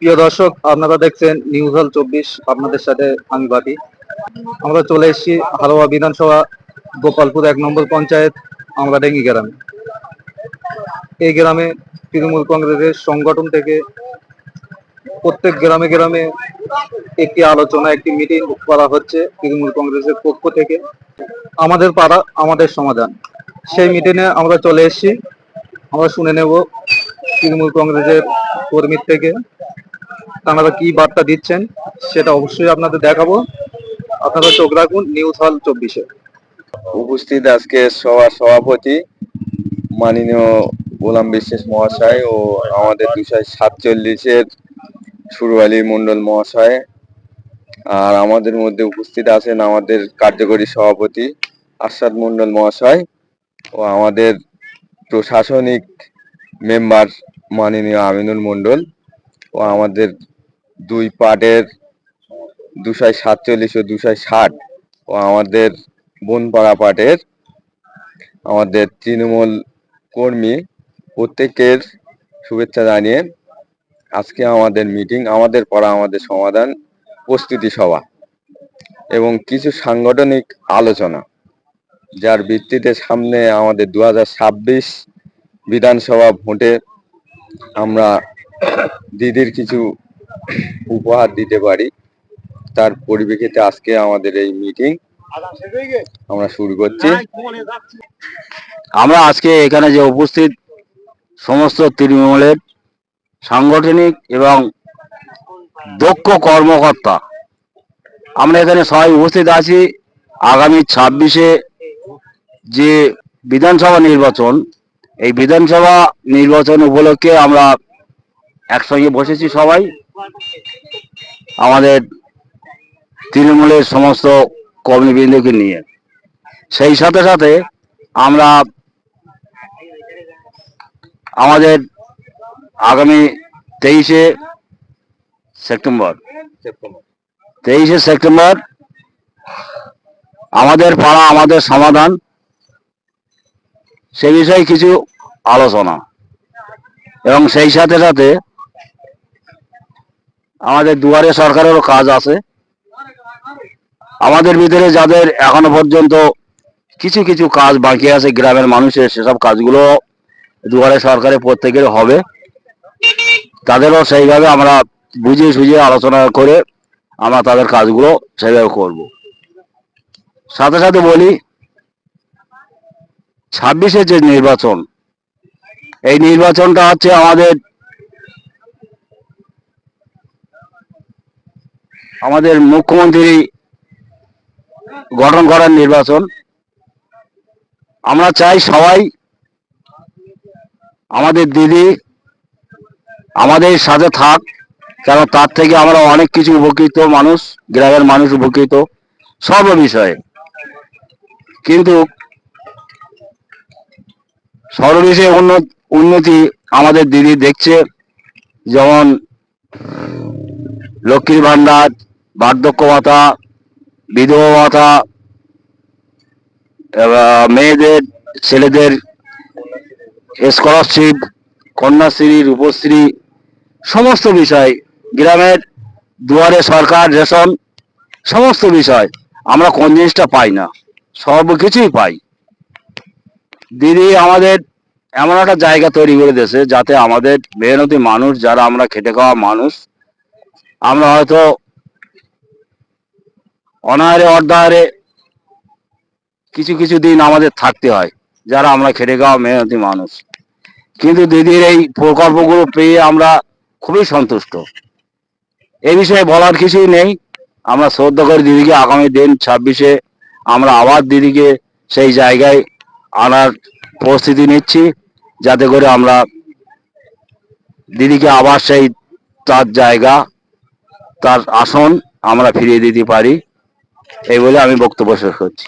প্রিয় দর্শক, আপনারা দেখছেন নিউজ হল 24। আপনাদের সাথে আমি বাপি। আমরা চলে এসেছি হালুয়া বিধানসভা গোপালপুর 1 নম্বর পঞ্চায়েত আমরাডেঙ্গি গ্রামে। এই গ্রামে তৃণমূল কংগ্রেসের সংগঠন থেকে প্রত্যেক গ্রামে গ্রামে একটি আলোচনা, একটি মিটিং করা হচ্ছে তৃণমূল কংগ্রেসের পক্ষ থেকে। আমাদের পাড়া আমাদের সমাধান, সেই মিটিংয়ে আমরা চলে এসেছি। আমরা শুনে নেব তৃণমূল কংগ্রেসের কর্মীর থেকে তারা কি বার্তা দিচ্ছেন, সেটা অবশ্যই আপনাদের দেখাবো। আপনারা চোখ রাখুন নিউজ হল 24-এ। উপস্থিত আজকে সভার সভাপতি মাননীয় গোলাম বিশ্বাস মহাশয় ও আমাদের 247-এর শুরু আলী মন্ডল মহাশয়, আর আমাদের মধ্যে উপস্থিত আছেন আমাদের কার্যকরী সভাপতি আরশাদ মন্ডল মহাশয় ও আমাদের প্রশাসনিক মেম্বার মাননীয় আমিনুল মন্ডল ও আমাদের দুই পার্টের 247 ও 260 ও আমাদের বনপাড়া পার্টের আমাদের তৃণমূল কর্মী প্রত্যেকের শুভেচ্ছা জানিয়ে আজকে আমাদের মিটিং আমাদের পাড়া আমাদের সমাধান প্রস্তুতি সভা এবং কিছু সাংগঠনিক আলোচনা, যার ভিত্তিতে সামনে আমাদের 2026 বিধানসভা ভোটে আমরা দিদির কিছু উপহার দিতে পারি, তার পরিপ্রেক্ষিতে আজকে আমাদের এই মিটিং আমরা শুরু করছি। আমরা আজকে এখানে যে উপস্থিত সমস্ত তৃণমূলের সাংগঠনিক এবং দক্ষ কর্মকর্তা, আমরা এখানে সবাই উপস্থিত আছি। আগামী 26-এ যে বিধানসভা নির্বাচন, এই বিধানসভা নির্বাচন উপলক্ষে আমরা একসঙ্গে বসেছি সবাই, আমাদের তৃণমূলের সমস্ত কর্মীবৃন্দকে নিয়ে। সেই সাথে সাথে আমরা আমাদের আগামী 23শে সেপ্টেম্বর আমাদের পাড়া আমাদের সমাধান, সে বিষয়ে কিছু আলোচনা এবং সেই সাথে সাথে আমাদের দুয়ারে সরকারেরও কাজ আছে। আমাদের ভিতরে যাদের এখনো পর্যন্ত কিছু কিছু কাজ বাকি আছে গ্রামের মানুষের, সেসব কাজগুলো দুয়ারে সরকারে প্রত্যেকের হবে। তাদেরও সেইভাবে আমরা বুঝিয়ে সুঝিয়ে আলোচনা করে আমরা তাদের কাজগুলো সেইভাবে করব। সাথে সাথে বলি, 26-এর যে নির্বাচন, এই নির্বাচনটা হচ্ছে আমাদের মুখ্যমন্ত্রী গঠন করার নির্বাচন। আমরা চাই সবাই আমাদের দিদি আমাদের সাথে থাক, কারণ তার থেকে আমরা অনেক কিছু উপকৃত মানুষ, গ্রামের মানুষ উপকৃত সর্ব বিষয়ে। কিন্তু সর্ববিষয়ে উন্নতি আমাদের দিদি দেখছে, যেমন লক্ষ্মীর ভান্ডার, বার্ধক্য ভাতা, বিধবা ভাতা, মেয়েদের ছেলেদের স্কলারশিপ, কন্যাশ্রী, রূপশ্রী, সমস্ত বিষয়, গ্রামের দুয়ারে সরকার, রেশন, সমস্ত বিষয় আমরা কোন জিনিসটা পাই না, সর্বকিছুই পাই। দিদি আমাদের এমন একটা জায়গা তৈরি করে দিয়েছে, যাতে আমাদের মেহনতি মানুষ যারা আমরা খেটে খাওয়া মানুষ, আমরা হয়তো অনাহারে অর্ধাহারে কিছু কিছু দিন আমাদের থাকতে হয়, যারা আমরা খেটে খাওয়া মেহনতি মানুষ। কিন্তু দিদির এই প্রকল্পগুলো পেয়ে আমরা খুবই সন্তুষ্ট। এই বিষয়ে বলার কিছুই নেই। আমরা শ্রদ্ধা করি দিদিকে। আগামী দিন 26-এ আমরা আবার দিদিকে সেই জায়গায় আনার প্রস্তুতি নিচ্ছি, যাতে করে আমরা দিদিকে আবার সেই তার জায়গা, তার আসন আমরা ফিরিয়ে দিতে পারি। এই বলে আমি বক্তব্য শেষ করছি।